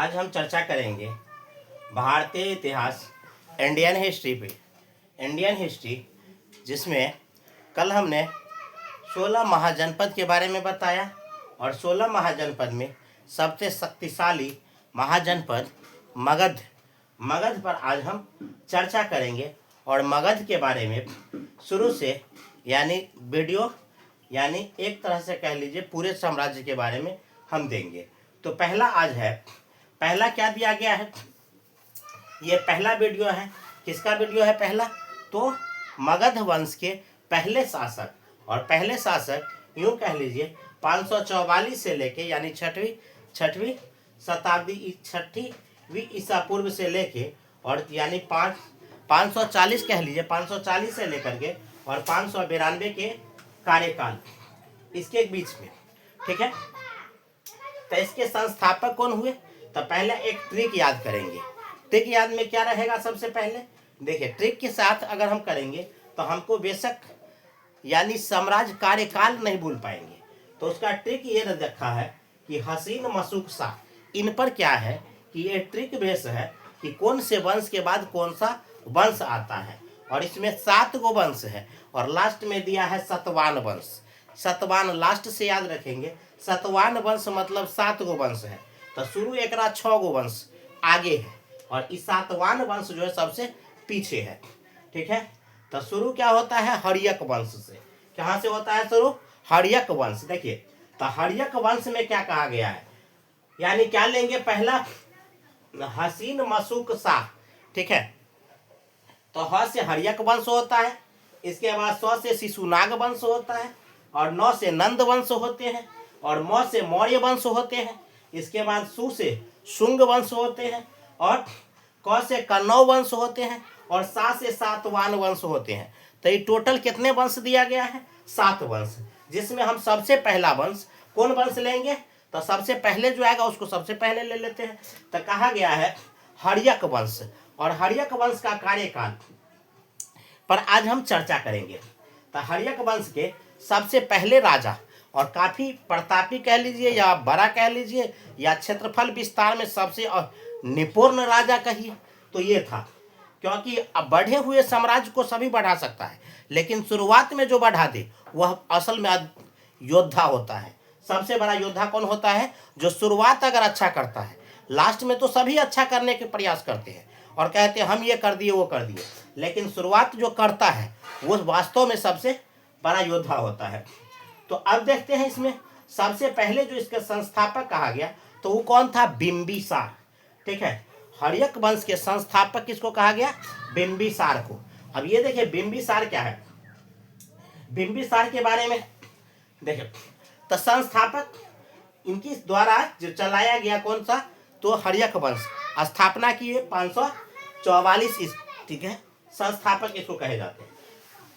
आज हम चर्चा करेंगे भारतीय इतिहास इंडियन हिस्ट्री पे। इंडियन हिस्ट्री जिसमें कल हमने 16 महाजनपद के बारे में बताया और 16 महाजनपद में सबसे शक्तिशाली महाजनपद मगध पर आज हम चर्चा करेंगे। और मगध के बारे में शुरू से यानी वीडियो यानी एक तरह से कह लीजिए पूरे साम्राज्य के बारे में हम देंगे। तो पहला आज है, पहला क्या दिया गया है, ये पहला वीडियो है। किसका वीडियो है पहला? तो मगध वंश के पहले शासक, और पहले शासक यूँ कह लीजिए 544 से लेके यानी छठवीं शताब्दी 6वीं ईसा पूर्व से लेके और यानी 540 कह लीजिए 540 से लेकर के और 592 के कार्यकाल इसके बीच में, ठीक है। तो इसके संस्थापक कौन हुए? तो पहले एक ट्रिक याद करेंगे। ट्रिक याद में क्या रहेगा? सबसे पहले देखिए, ट्रिक के साथ अगर हम करेंगे तो हमको बेशक यानी साम्राज्य कार्यकाल नहीं भूल पाएंगे। तो उसका ट्रिक ये रखा है कि हसीन मसूक शाह, इन पर क्या है कि ये ट्रिक बेस है कि कौन से वंश के बाद कौन सा वंश आता है। और इसमें 7 गो वंश है और लास्ट में दिया है सतवान वंश। सतवान लास्ट से याद रखेंगे। सतवान वंश मतलब 7 गो वंश है। तो शुरू एक 6 गो वंश आगे है और इस सातवान वंश जो है सबसे पीछे है, ठीक है। तो शुरू क्या होता है? हर्यक वंश से। कहाँ से होता है शुरू? हर्यक वंश। देखिए, तो हर्यक वंश में क्या कहा गया है, यानी क्या लेंगे? पहला हसीन मसूक शाह, ठीक है। तो ह से हर्यक वंश होता है, इसके बाद 100 से शिशुनाग वंश होता है और 9 से नंद वंश होते हैं और म से मौर्य वंश होते हैं। इसके बाद सु से शुंग वंश होते हैं और क से कन्नौ वंश होते हैं और सा से सातवान वंश होते हैं। तो ये टोटल कितने वंश दिया गया है? 7 वंश, जिसमें हम सबसे पहला वंश कौन वंश लेंगे? तो सबसे पहले जो आएगा उसको सबसे पहले ले लेते हैं। तो कहा गया है हर्यक वंश, और हर्यक वंश का कार्यकाल पर आज हम चर्चा करेंगे। तो हर्यक वंश के सबसे पहले राजा, और काफ़ी प्रतापी कह लीजिए या बड़ा कह लीजिए या क्षेत्रफल विस्तार में सबसे निपुण राजा कहिए, तो ये था। क्योंकि अब बढ़े हुए साम्राज्य को सभी बढ़ा सकता है, लेकिन शुरुआत में जो बढ़ा दे वह असल में योद्धा होता है। सबसे बड़ा योद्धा कौन होता है? जो शुरुआत अगर अच्छा करता है। लास्ट में तो सभी अच्छा करने के प्रयास करते हैं और कहते हैं हम ये कर दिए वो कर दिए, लेकिन शुरुआत जो करता है वो वास्तव में सबसे बड़ा योद्धा होता है। तो अब देखते हैं इसमें सबसे पहले जो इसके संस्थापक कहा गया तो वो कौन था? बिंबिसार, ठीक है। हर्यक वंश के संस्थापक किसको कहा गया? बिंबिसार को। अब ये देखिए बिंबिसार क्या है। बिंबिसार के बारे में देखिए, तो संस्थापक इनकी द्वारा जो चलाया गया कौन सा? तो हर्यक वंश स्थापना की 544, ठीक है। संस्थापक इसको कहे जाते हैं।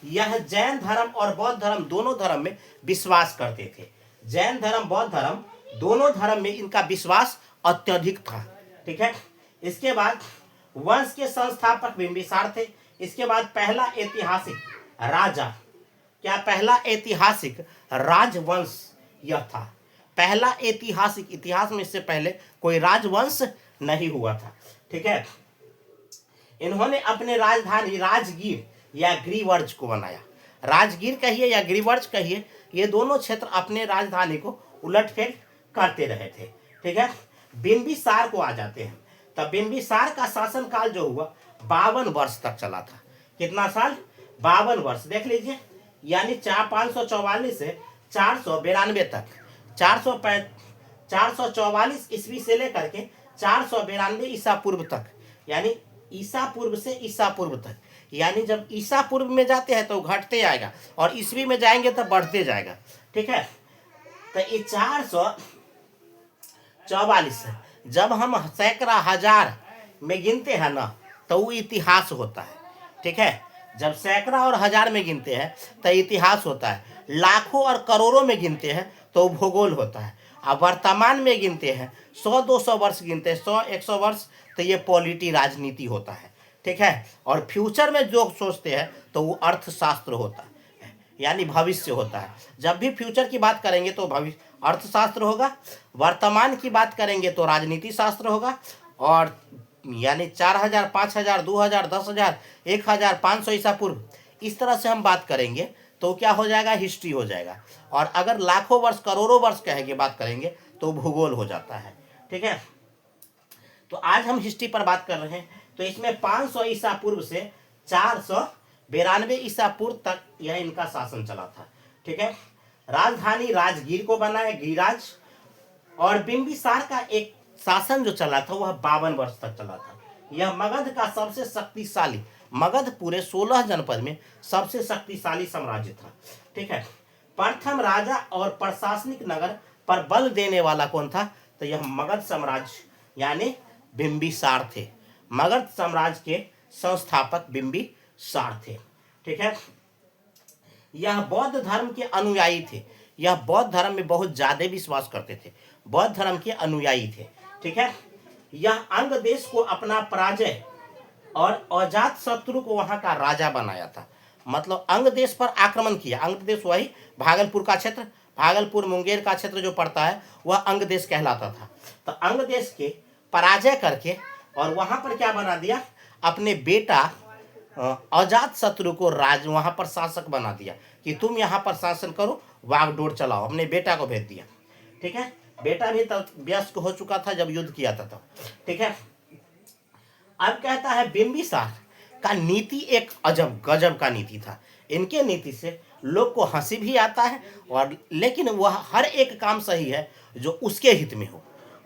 यह जैन धर्म और बौद्ध धर्म दोनों धर्म में विश्वास करते थे। जैन धर्म बौद्ध धर्म दोनों धर्म में इनका विश्वास अत्यधिक था, ठीक है। इसके बाद वंश के संस्थापक बिंबिसार थे। इसके बाद पहला ऐतिहासिक राजा, क्या पहला ऐतिहासिक राजवंश यह था। पहला ऐतिहासिक, इतिहास में इससे पहले कोई राजवंश नहीं हुआ था, ठीक है। इन्होंने अपने राजधानी राजगीर या ग्रीवर्ज को बनाया। राजगीर कहिए या ग्रीवर्ज कहिए, ये दोनों क्षेत्र अपने राजधानी को उलटफेर करते रहे थे, ठीक है। बिंबिसार को आ जाते हैं। तब बिंबिसार का शासनकाल जो हुआ 52 वर्ष तक चला था। कितना साल? 52 वर्ष। देख लीजिए, यानी 544 से 492 तक, 444 ईस्वी से लेकर के 492 ईसा पूर्व तक, यानी ईसा पूर्व से ईसा पूर्व तक। यानी जब ईसा पूर्व में जाते हैं तो घटते जाएगा और ईस्वी में जाएंगे तो बढ़ते जाएगा, ठीक है। तो ये 444 जब हम सैकड़ा हजार में गिनते हैं ना तो वो इतिहास होता है, ठीक है। जब सैकड़ा और हजार में गिनते हैं तो इतिहास होता है। लाखों और करोड़ों में गिनते हैं तो भूगोल होता है। अब वर्तमान में गिनते हैं 100-200 वर्ष गिनते हैं, 100-100 वर्ष, तो ये पॉलिटी राजनीति होता है, ठीक है। और फ्यूचर में जो सोचते हैं तो वो अर्थशास्त्र होता है, यानी भविष्य होता है। जब भी फ्यूचर की बात करेंगे तो भविष्य अर्थशास्त्र होगा, वर्तमान की बात करेंगे तो राजनीति शास्त्र होगा, और यानी 4000, 5000, 2000, 10,000, 1500 ईसा पूर्व, इस तरह से हम बात करेंगे तो क्या हो जाएगा, हिस्ट्री हो जाएगा। और अगर लाखों वर्ष, करोड़ों वर्ष कहे की बात करेंगे तो भूगोल हो जाता है। ठीक है, तो आज हम हिस्ट्री पर बात कर रहे हैं। तो इसमें 500 ईसा पूर्व से 492 ईसा पूर्व तक यह इनका शासन चला था। ठीक है, राजधानी राजगीर को बनाया, गिरिराज। और बिंबिसार का एक शासन जो चला था वह 52 वर्ष तक चला था। यह मगध का सबसे शक्तिशाली, मगध पूरे 16 जनपद में सबसे शक्तिशाली साम्राज्य था। ठीक है, प्रथम राजा और प्रशासनिक नगर पर बल देने वाला कौन था, तो यह मगध साम्राज्य यानी बिंबिसार थे। मगध साम्राज्य के संस्थापक बिंबिसार थे। ठीक है, यह बौद्ध धर्म के अनुयायी थे। यह बौद्ध धर्म में बहुत ज्यादा विश्वास करते थे, बौद्ध धर्म के अनुयायी थे। ठीक है, यह अंग देश को अपना पराजय और अजात शत्रु को वहां का राजा बनाया था। मतलब अंग देश पर आक्रमण किया। अंग देश वही भागलपुर का क्षेत्र, भागलपुर मुंगेर का क्षेत्र जो पड़ता है वह अंग देश कहलाता था। तो अंग देश के पराजय करके और वहां पर क्या बना दिया, अपने बेटा अजात शत्रु को राज वहां पर शासक बना दिया कि तुम यहाँ पर शासन करो, वागडोर चलाओ। अपने बेटा को भेज दिया। ठीक है, बेटा भी तब वयस्क हो चुका था जब युद्ध किया था। ठीक है, अब कहता है बिंबिसार का नीति एक अजब गजब का नीति था। इनके नीति से लोग को हंसी भी आता है, और लेकिन वह हर एक काम सही है जो उसके हित में हो।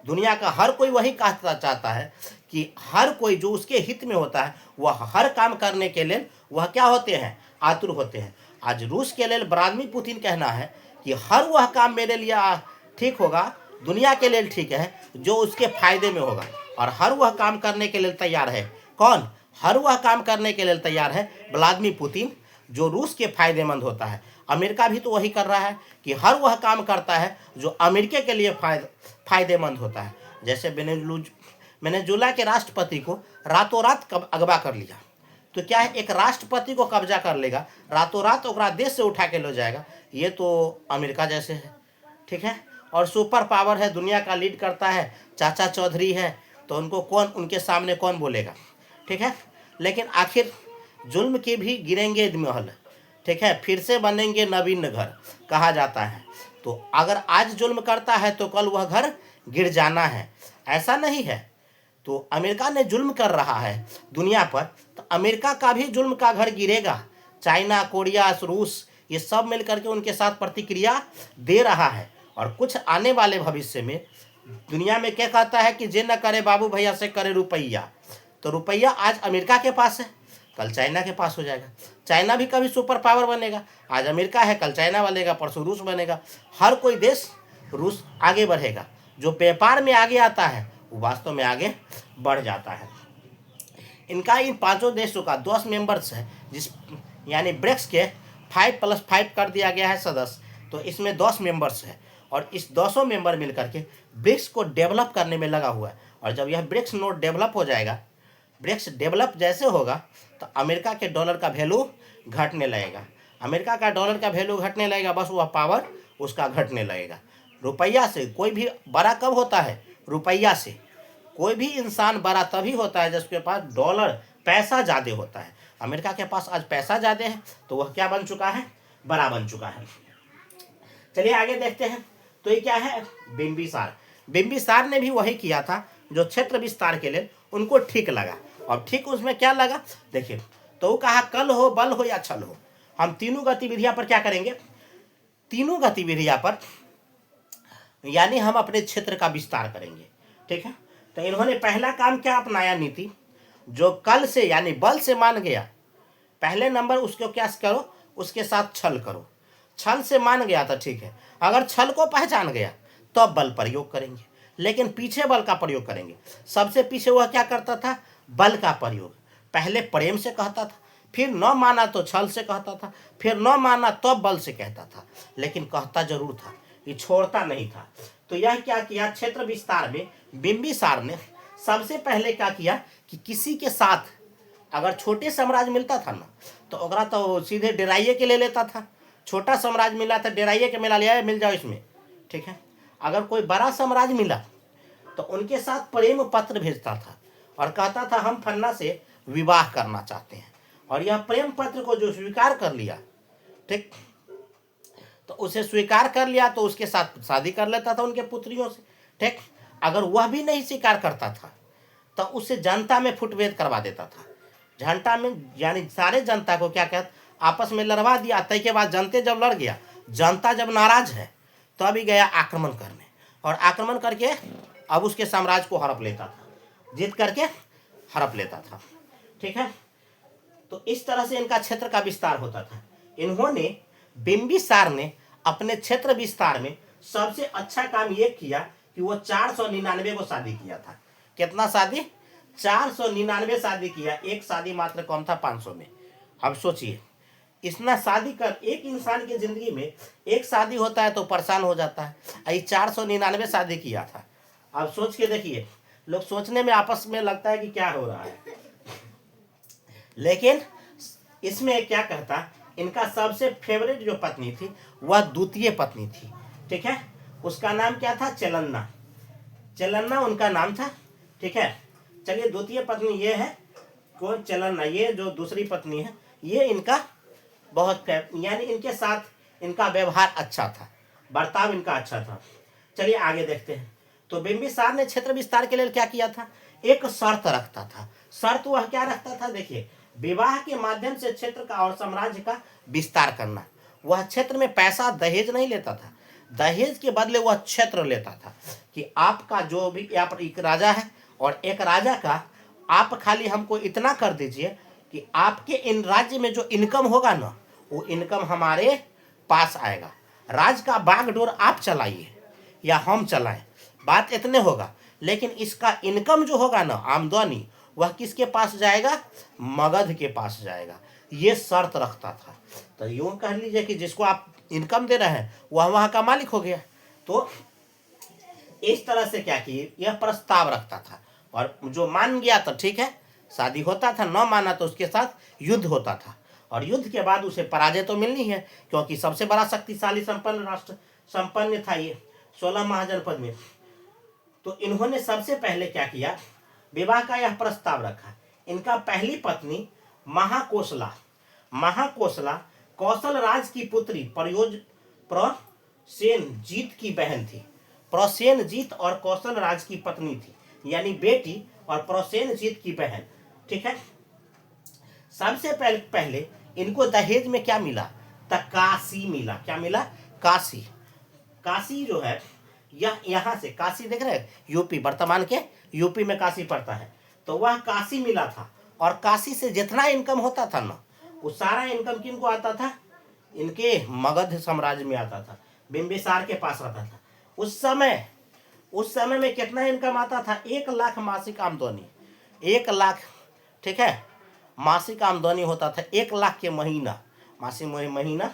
दुनिया का हर कोई वही कहता चाहता है कि हर कोई जो उसके हित में होता है वह हर काम करने के लिए वह क्या होते हैं, आतुर होते हैं। आज रूस के लिए व्लादिमीर पुतिन कहना है कि हर वह काम मेरे लिए ठीक होगा, दुनिया के लिए ठीक है जो उसके फायदे में होगा, और हर वह काम करने के लिए तैयार है। कौन? हर वह काम करने के लिए तैयार है व्लादिमीर पुतिन, जो रूस के फायदेमंद होता है। अमेरिका भी तो वही कर रहा है कि हर वह काम करता है जो अमेरिका के लिए फायदेमंद होता है। जैसे वेनेजुएला के राष्ट्रपति को रातों रात अगवा कर लिया, तो क्या है, एक राष्ट्रपति को कब्जा कर लेगा, रातों रात ओकरा देश से उठा के ले जाएगा। ये तो अमेरिका जैसे है। ठीक है, और सुपर पावर है, दुनिया का लीड करता है, चाचा चौधरी है, तो उनको कौन, उनके सामने कौन बोलेगा। ठीक है, लेकिन आखिर जुल्म के भी गिरेंगे महल। ठीक है, फिर से बनेंगे नवीन घर कहा जाता है। तो अगर आज जुल्म करता है तो कल वह घर गिर जाना है, ऐसा नहीं है। तो अमेरिका ने जुल्म कर रहा है दुनिया पर, तो अमेरिका का भी जुल्म का घर गिरेगा। चाइना, कोरिया, रूस, ये सब मिलकर के उनके साथ प्रतिक्रिया दे रहा है। और कुछ आने वाले भविष्य में दुनिया में क्या कहता है कि जे न करे बाबू भैया से करे रुपया। तो रुपया आज अमेरिका के पास है, कल चाइना के पास हो जाएगा। चाइना भी कभी सुपर पावर बनेगा, आज अमेरिका है, कल चाइना बनेगा, परसों रूस बनेगा। हर कोई देश रूस आगे बढ़ेगा। जो व्यापार में आगे आता है वो वास्तव में आगे बढ़ जाता है। इनका इन पांचों देशों का 10 मेंबर्स है, जिस यानी ब्रिक्स के 5+5 कर दिया गया है सदस्य। तो इसमें 10 मेंबर्स है, और इस 10 मेंबर मिलकर के ब्रिक्स को डेवलप करने में लगा हुआ है। और जब यह ब्रिक्स नोट डेवलप हो जाएगा, ब्रिक्स डेवलप जैसे होगा, तो अमेरिका के डॉलर का वैल्यू घटने लगेगा। अमेरिका का डॉलर का वैल्यू घटने लगेगा, बस वह पावर उसका घटने लगेगा। रुपया से कोई भी बड़ा कब होता है? रुपया से कोई भी इंसान बड़ा तभी होता है जिसके पास डॉलर, पैसा ज़्यादा होता है। अमेरिका के पास आज पैसा ज़्यादा है तो वह क्या बन चुका है? बड़ा बन चुका है। चलिए आगे देखते हैं। तो ये क्या है? बिंबिसार। बिंबिसार ने भी वही किया था जो क्षेत्र विस्तार के लिए उनको ठीक लगा। और ठीक उसमें क्या लगा देखिए, तो वो कहा कल हो, बल हो या छल हो, हम तीनों गतिविधियां पर क्या करेंगे? तीनों गतिविधियां पर यानी हम अपने क्षेत्र का विस्तार करेंगे। ठीक है, तो इन्होंने पहला काम क्या अपनाया? नीति जो कल से यानी बल से मान गया, पहले नंबर उसको क्या करो? उसके साथ छल करो। छल से मान गया था, ठीक है, अगर छल को पहचान गया तो अब बल प्रयोग करेंगे, लेकिन पीछे बल का प्रयोग करेंगे। सबसे पीछे वह क्या करता था? बल का प्रयोग। पहले प्रेम से कहता था, फिर न माना तो छल से कहता था, फिर न माना तो बल से कहता था, लेकिन कहता जरूर था, ये छोड़ता नहीं था। तो यह क्या किया? क्षेत्र विस्तार में बिंबिसार ने सबसे पहले क्या किया कि किसी के साथ अगर छोटे साम्राज्य मिलता था ना, तो ओकरा तो सीधे डेराइए के ले लेता था। छोटा साम्राज्य मिला था, डेराइए के मिला लिया, मिल जाओ इसमें, ठीक है, अगर कोई बड़ा साम्राज्य मिला तो उनके साथ प्रेम पत्र भेजता था और कहता था हम फन्ना से विवाह करना चाहते हैं, और यह प्रेम पत्र को जो स्वीकार कर लिया, ठीक, तो उसे स्वीकार कर लिया तो उसके साथ शादी कर लेता था उनके पुत्रियों से, ठीक। अगर वह भी नहीं स्वीकार करता था तो उसे जनता में फुटवेद करवा देता था। जनता में यानी सारे जनता को क्या कहते, आपस में लड़वा दिया। तय के बाद जनते जब लड़ गया, जनता जब नाराज है तो अभी गया आक्रमण करने, और आक्रमण करके अब उसके साम्राज्य को हड़प लेता था, जीत करके हड़प लेता था, ठीक है। तो इस तरह से इनका क्षेत्र का विस्तार होता था। इन्होंने बिंबिसार ने अपने क्षेत्र विस्तार में सबसे अच्छा काम ये किया कि वो 499 को शादी किया था। कितना शादी? 499 शादी किया। एक शादी मात्र कम था 500 में। अब सोचिए, इतना शादी कर, एक इंसान की जिंदगी में एक शादी होता है तो परेशान हो जाता है, ये 499 शादी किया था। अब सोच के देखिए, लोग सोचने में आपस में लगता है कि क्या हो रहा है, लेकिन इसमें क्या कहता, इनका सबसे फेवरेट जो पत्नी थी वह द्वितीय पत्नी थी, ठीक है। उसका नाम क्या था? चलन्ना। चलन्ना उनका नाम था, ठीक है। चलिए, द्वितीय पत्नी ये है कौन? चलन्ना। ये जो दूसरी पत्नी है ये इनका बहुत, यानी इनके साथ इनका व्यवहार अच्छा था, बर्ताव इनका अच्छा था। चलिए आगे देखते हैं। तो बिंबिसार ने क्षेत्र विस्तार के लिए क्या किया था? एक शर्त रखता था। शर्त वह क्या रखता था? देखिए, विवाह के माध्यम से क्षेत्र का और साम्राज्य का विस्तार करना। वह क्षेत्र में पैसा दहेज नहीं लेता था, दहेज के बदले वह क्षेत्र लेता था कि आपका जो भी, आप एक राजा है और एक राजा का, आप खाली हमको इतना कर दीजिए कि आपके इन राज्य में जो इनकम होगा ना, वो इनकम हमारे पास आएगा। राज का बागडोर आप चलाइए या हम चलाएं, बात इतने होगा, लेकिन इसका इनकम जो होगा ना, आमदनी, वह किसके पास जाएगा? मगध के पास जाएगा। ये शर्त रखता था। तो यूं कह लीजिए कि जिसको आप इनकम दे रहे हैं वह वहां का मालिक हो गया। तो इस तरह से क्या किए, यह प्रस्ताव रखता था, और जो मान गया तो ठीक है, शादी होता था, न माना तो उसके साथ युद्ध होता था, और युद्ध के बाद उसे पराजय तो मिलनी है, क्योंकि सबसे बड़ा शक्तिशाली संपन्न राष्ट्र संपन्न था ये 16 महाजनपद में। तो इन्होंने सबसे पहले क्या किया, विवाह का यह प्रस्ताव रखा। इनका पहली पत्नी महाकोशला, महाकोशला कौशल राज की पुत्री प्रसेनजीत की बहन थी। प्रसेनजीत और कौशल राज की पत्नी थी, यानी बेटी और प्रसेनजीत की बहन, ठीक है। सबसे पहले इनको दहेज में क्या मिला? काशी मिला। क्या मिला? काशी। काशी जो है, यह यहाँ से काशी देख रहे हैं, यूपी, वर्तमान के यूपी में काशी पड़ता है, तो वह काशी मिला था। और काशी से जितना इनकम होता था ना, वो सारा इनकम किनको आता था? इनके मगध साम्राज्य में आता था, बिंबिसार के पास आता था। उस समय में कितना इनकम आता था? 1 लाख मासिक आमदनी। 1 लाख, ठीक है, मासिक आमदनी होता था। 1 लाख के महीना, मासिक महीना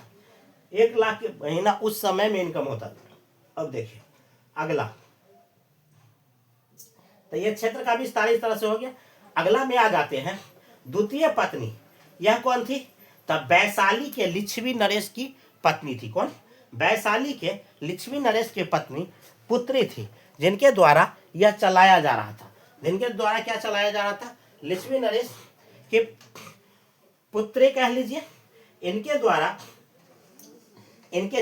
1 लाख के महीना उस समय में इनकम होता था। अब देखिए अगला, तो ये क्षेत्र का विस्तार इस तरह से हो गया। अगला में आ जाते हैं, द्वितीय पत्नी। यह कौन थी? तब वैशाली के लिच्छवी नरेश की पत्नी थी। कौन? वैशाली के लिच्छवी नरेश की पत्नी पुत्री थी, जिनके द्वारा यह चलाया जा रहा था। जिनके द्वारा क्या चलाया जा रहा था? लिच्छवी नरेश के पुत्री कह लीजिए। इनके द्वारा, इनके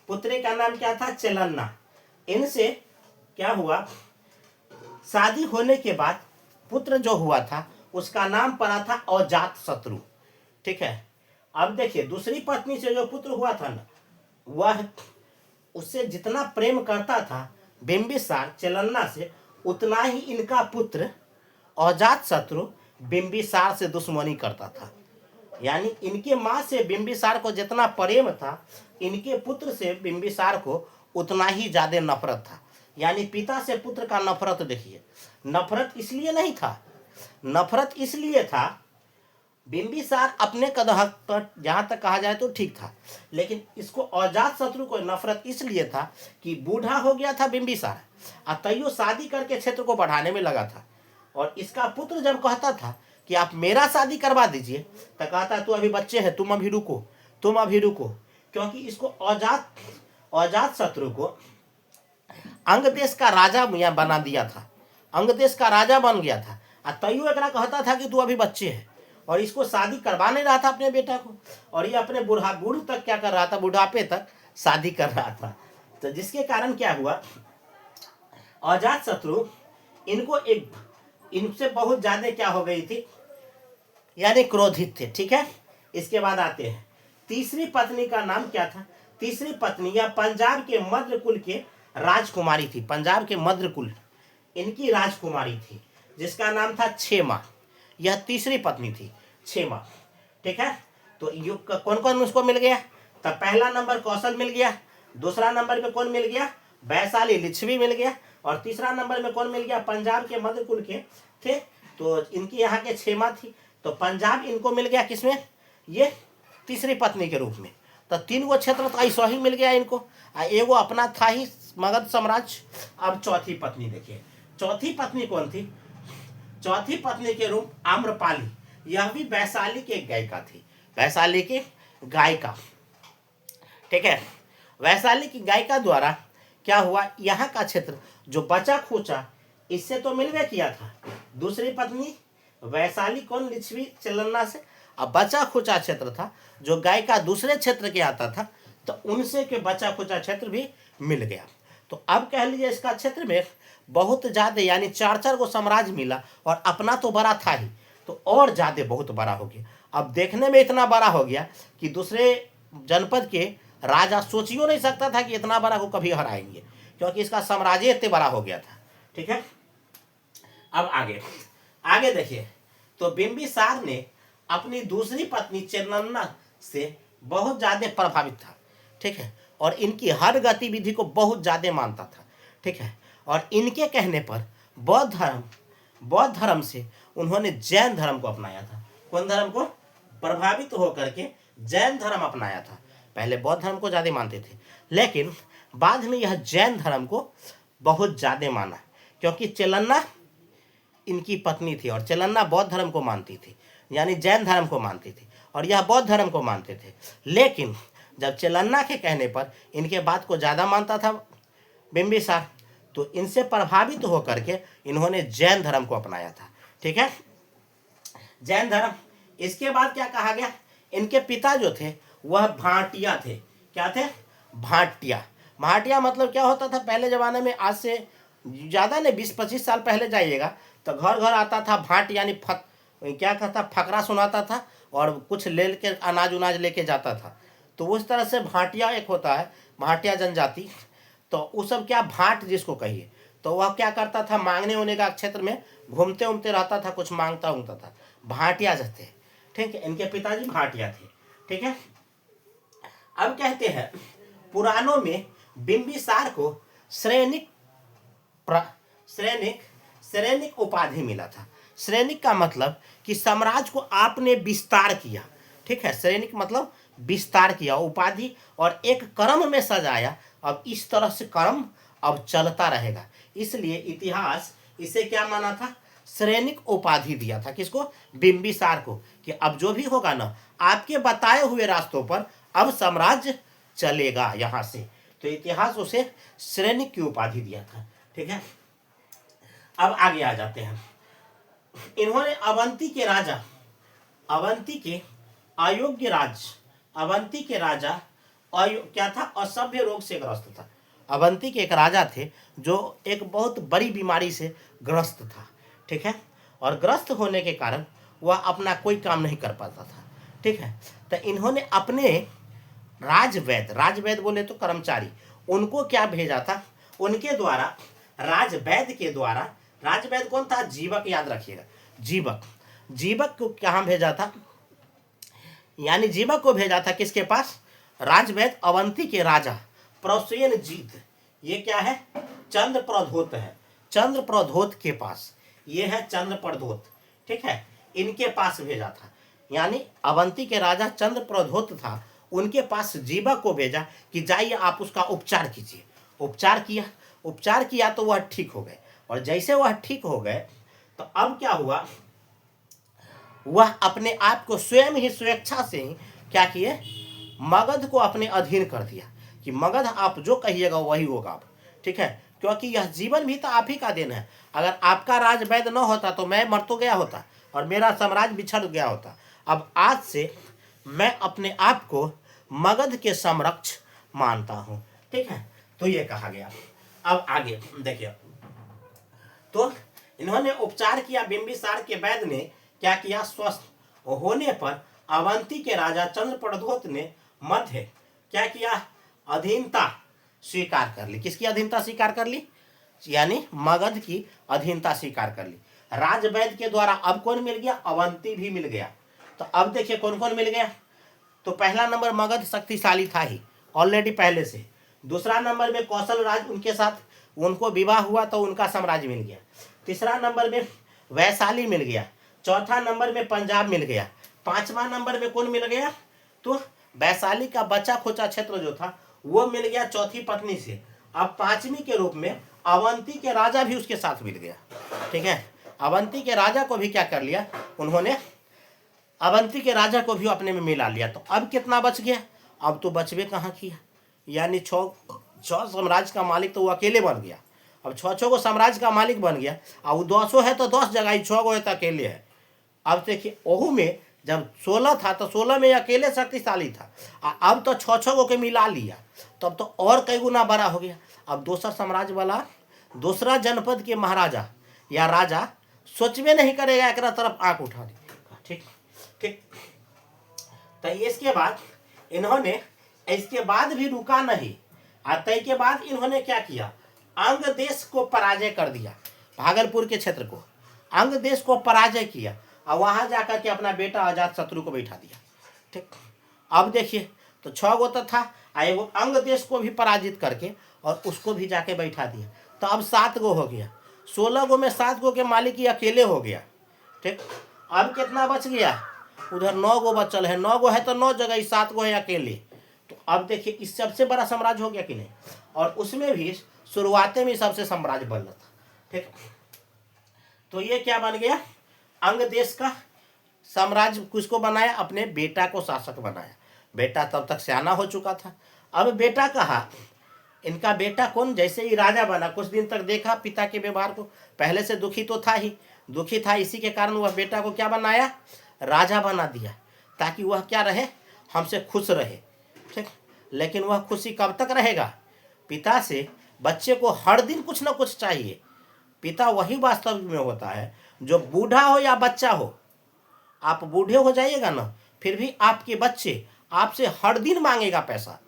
पुत्री का नाम क्या था? चलन्ना। इनसे क्या हुआ, शादी होने के बाद पुत्र जो हुआ था उसका नाम पड़ा था अजात शत्रु, ठीक है। अब देखिए, दूसरी पत्नी से जो पुत्र हुआ था ना, वह उससे जितना प्रेम करता था बिंबिसार चलन्ना से, उतना ही इनका पुत्र अजात शत्रु बिंबिसार से दुश्मनी करता था। यानी इनके माँ से बिंबिसार को जितना प्रेम था, इनके पुत्र से बिंबिसार को उतना ही ज्यादा नफरत था। यानी पिता से पुत्र का नफरत देखिए। नफरत इसलिए नहीं था, नफरत इसलिए था, बिंबिसार अपने कदम पर जहां तक कहा जाए तो ठीक था, लेकिन इसको अजात शत्रु को नफरत इसलिए था कि बूढ़ा हो गया था बिंबिसार, तैयो शादी करके क्षेत्र को बढ़ाने में लगा था। और इसका पुत्र जब कहता था कि आप मेरा शादी करवा दीजिए, तो कहता तू अभी बच्चे हैं, तुम अभी रुको, तुम अभी रुको, क्योंकि इसको अजात शत्रु को अंग देश का राजा यहाँ बना दिया था, अंग देश का राजा बन गया था। और तैयो एकरा कहता था कि तू अभी बच्चे है, और इसको शादी करवा नहीं रहा था अपने बेटा को, और ये अपने बूढ़ तक क्या कर रहा था, बुढ़ापे तक शादी कर रहा था। तो जिसके कारण क्या हुआ, अजात शत्रु इनसे बहुत ज्यादा क्या हो गई थी, यानी क्रोधित थे। ठीक है, इसके बाद आते हैं तीसरी पत्नी का नाम क्या था। तीसरी पत्नी या पंजाब के मद्र कुल के राजकुमारी थी, पंजाब के मद्र कुल इनकी राजकुमारी थी, जिसका नाम था क्षेमा। यह तीसरी पत्नी थी, क्षेमा। ठीक है, तो युग कौन कौन उसको मिल गया, तब पहला नंबर कौशल मिल गया, दूसरा नंबर में कौन मिल गया, वैशाली लिच्छवी मिल गया, और तीसरा नंबर में कौन मिल गया, पंजाब के मध्य कुल के थे, तो इनकी यहाँ के क्षेमा थी। तो पंजाब इनको मिल गया किसमें, ये तीसरी पत्नी के रूप में। तो 3 गो क्षेत्र तो ऐसा ही मिल गया इनको, एगो अपना था ही मगध साम्राज्य। अब चौथी पत्नी देखिए, चौथी पत्नी कौन थी, चौथी पत्नी के रूप आम्रपाली, यह भी वैशाली की एक गायिका थी, वैशाली की गायिका। ठीक है, वैशाली की गायिका द्वारा क्या हुआ, यहाँ का क्षेत्र जो बचा खोचा इससे तो मिल गया किया था, दूसरी पत्नी वैशाली कौन, लिच्छवी चलन्ना से। अब बचा खोचा क्षेत्र था जो गायिका दूसरे क्षेत्र के आता था, तो उनसे के बचा खोचा क्षेत्र भी मिल गया। तो अब कह लीजिए इसका क्षेत्र में बहुत ज्यादा, यानी 4-4 को साम्राज्य मिला, और अपना तो बड़ा था ही, तो और ज्यादा बहुत बड़ा हो गया। अब देखने में इतना बड़ा हो गया कि दूसरे जनपद के राजा सोचियो नहीं सकता था कि इतना बड़ा को कभी हराएंगे, क्योंकि इसका साम्राज्य इतने बड़ा हो गया था। ठीक है, अब आगे देखिए, तो बिंबिसार ने अपनी दूसरी पत्नी चेन्नन्ना से बहुत ज्यादा प्रभावित था। ठीक है, और इनकी हर गतिविधि को बहुत ज्यादा मानता था। ठीक है, और इनके कहने पर बौद्ध धर्म से उन्होंने जैन धर्म को अपनाया था। कौन धर्म को, प्रभावित होकर के जैन धर्म अपनाया था। पहले बौद्ध धर्म को ज्यादा मानते थे, लेकिन बाद में यह जैन धर्म को बहुत ज्यादा माना, क्योंकि चेलन्ना इनकी पत्नी थी, और चेलन्ना बौद्ध धर्म को मानती थी, यानी जैन धर्म को मानती थी, और यह बौद्ध धर्म को मानते थे। लेकिन जब चेलन्ना के कहने पर इनके बात को ज्यादा मानता था बिंबिसार, तो इनसे प्रभावित होकर के इन्होंने जैन धर्म को अपनाया था। ठीक है, जैन धर्म। इसके बाद क्या कहा गया, इनके पिता जो थे वह भाटिया थे। क्या थे, भाटिया। भाटिया मतलब क्या होता था, पहले जमाने में, आज से ज़्यादा नहीं 20-25 साल पहले जाइएगा तो घर घर आता था भाट, यानी क्या कहता, फकरा सुनाता था, और कुछ ले के अनाज उनाज लेके जाता था। तो उस तरह से भाटिया एक होता है, भाटिया जनजाति। तो वो सब क्या, भाट जिसको कहिए, तो वह क्या करता था, मांगने होने का क्षेत्र में घूमते उमते रहता था, कुछ मांगता उंगता था, भाटिया जैसे। ठीक है, इनके पिताजी भाटिया थे। ठीक है, अब कहते हैं पुराणों में बिंबिसार को श्रेणिक उपाधि मिला था। श्रेणिक का मतलब कि साम्राज्य को आपने विस्तार किया। ठीक है, श्रेणिक मतलब विस्तार किया, उपाधि, और एक क्रम में सजाया। अब इस तरह से क्रम अब चलता रहेगा, इसलिए इतिहास इसे क्या माना था, श्रेणिक उपाधि दिया था। किसको, बिंबिसार को, कि अब जो भी होगा ना, आपके बताए हुए रास्तों पर अब साम्राज्य चलेगा यहाँ से। तो इतिहास उसे श्रेणिक की उपाधि दिया था। ठीक है, अब आगे आ जाते हैं। इन्होंने अवंती के राजा क्या था, असभ्य रोग से ग्रस्त था। अवंती के एक राजा थे जो एक बहुत बड़ी बीमारी से ग्रस्त था। ठीक है, और ग्रस्त होने के कारण वह अपना कोई काम नहीं कर पाता था। ठीक है, तो इन्होंने अपने राजवैद्य बोले तो कर्मचारी, उनको क्या भेजा था, उनके द्वारा राजवैद्य कौन था, जीवक, याद रखिएगा, जीवक को कहाँ भेजा था, यानी जीवक को भेजा था किसके पास, राजवैद्य अवंती के राजा प्रसेनजीत, ये क्या है, चंद्रप्रद्योत है, चंद्रप्रद्योत के पास, ये है चंद्रप्रद्योत। ठीक है, इनके पास भेजा था, यानी अवंती के राजा चंद्रप्रद्योत था, उनके पास जीवक को भेजा कि जाइए आप उसका उपचार कीजिए। उपचार किया तो वह ठीक हो गए, और जैसे वह ठीक हो गए तो अब क्या हुआ, वह अपने आप को स्वयं ही स्वेच्छा से ही क्या किए, मगध को अपने अधीन कर दिया, कि मगध आप जो कहिएगा वही होगा। अब ठीक है, क्योंकि यह जीवन भी तो आप ही का देन है। अगर आपका राज वैध न होता तो मैं मर तो गया होता और मेरा साम्राज्य बिछड़ गया होता। अब आज से मैं अपने आप को मगध के समकक्ष मानता हूं। ठीक है, तो ये कहा गया। अब आगे देखिए, तो इन्होंने उपचार किया। बिंबिसार के वैद्य ने क्या किया, स्वस्थ होने पर अवंती के राजा चंद्रप्रद्योत ने मध्य क्या किया, अधीनता स्वीकार कर ली। किसकी अधीनता स्वीकार कर ली, यानी मगध की अधीनता स्वीकार कर ली। राजवैद्य के द्वारा अब कौन मिल गया, अवंती भी मिल गया। तो अब देखिए कौन कौन मिल गया। तो पहला नंबर मगध शक्तिशाली था ही ऑलरेडी पहले से। दूसरा नंबर में कौशल राज, उनके साथ उनको विवाह हुआ तो उनका साम्राज्य मिल गया। तीसरा नंबर में वैशाली मिल गया। चौथा नंबर में पंजाब मिल गया। पांचवा नंबर में कौन मिल गया, तो वैशाली का बचा खोचा क्षेत्र जो था वो मिल गया चौथी पत्नी से। अब पांचवी के रूप में अवंती के राजा भी उसके साथ मिल गया। ठीक है, अवंती के राजा को भी क्या कर लिया उन्होंने, अवंती के राजा को भी अपने में मिला लिया। तो अब कितना बच गया, अब तो बचवे कहाँ किया, यानी छः साम्राज्य का मालिक तो वो अकेले बन गया। अब छः को साम्राज्य का मालिक बन गया। अब 200 है तो 10 जगह, 6 गो है तो अकेले है। अब देखिए ओहू में जब 16 था तो 16 में अकेले शक्तिशाली था, अब तो 6 गो के मिला लिया, तब तो और कई गुना बड़ा हो गया। अब दूसरा साम्राज्य वाला दूसरा जनपद के महाराजा या राजा सोचबे नहीं करेगा एक तरफ आंख उठा देगा। ठीक ठीक, तो इसके बाद इन्होंने इसके बाद भी रुका नहीं। तय के बाद इन्होंने क्या किया, अंग देश को पराजय कर दिया। भागलपुर के क्षेत्र को अंग देश को पराजय किया और वहां जाकर के अपना बेटा अजात शत्रु को बैठा दिया। ठीक, अब देखिए तो 6 गो तो था, वो अंग देश को भी पराजित करके और उसको भी जाके बैठा दिया। तो अब 7 गो हो गया। 16 गो में 7 गो के मालिक ही अकेले हो गया। ठीक, अब कितना बच गया, उधर 9 गो बचल है। 9 गो है तो 9 जगह, 7 गो है अकेले। तो अब देखिए इस सबसे बड़ा साम्राज्य हो गया कि नहीं, और उसमें भी शुरुआते में सबसे साम्राज्य बन था। ठीक, तो ये क्या बन गया, अंग देश का साम्राज्य किसको बनाया, अपने बेटा को शासक बनाया। बेटा तब तक सियाना हो चुका था। अब बेटा कहा, इनका बेटा कौन, जैसे ही राजा बना कुछ दिन तक देखा पिता के व्यवहार को, पहले से दुखी तो था ही, दुखी था, इसी के कारण वह बेटा को क्या बनाया, राजा बना दिया, ताकि वह क्या रहे, हमसे खुश रहे। ठीक, लेकिन वह खुशी कब तक रहेगा, पिता से बच्चे को हर दिन कुछ ना कुछ चाहिए। पिता वही वास्तव में होता है जो बूढ़ा हो या बच्चा हो, आप बूढ़े हो जाइएगा ना, फिर भी आपके बच्चे आपसे हर दिन मांगेगा पैसा।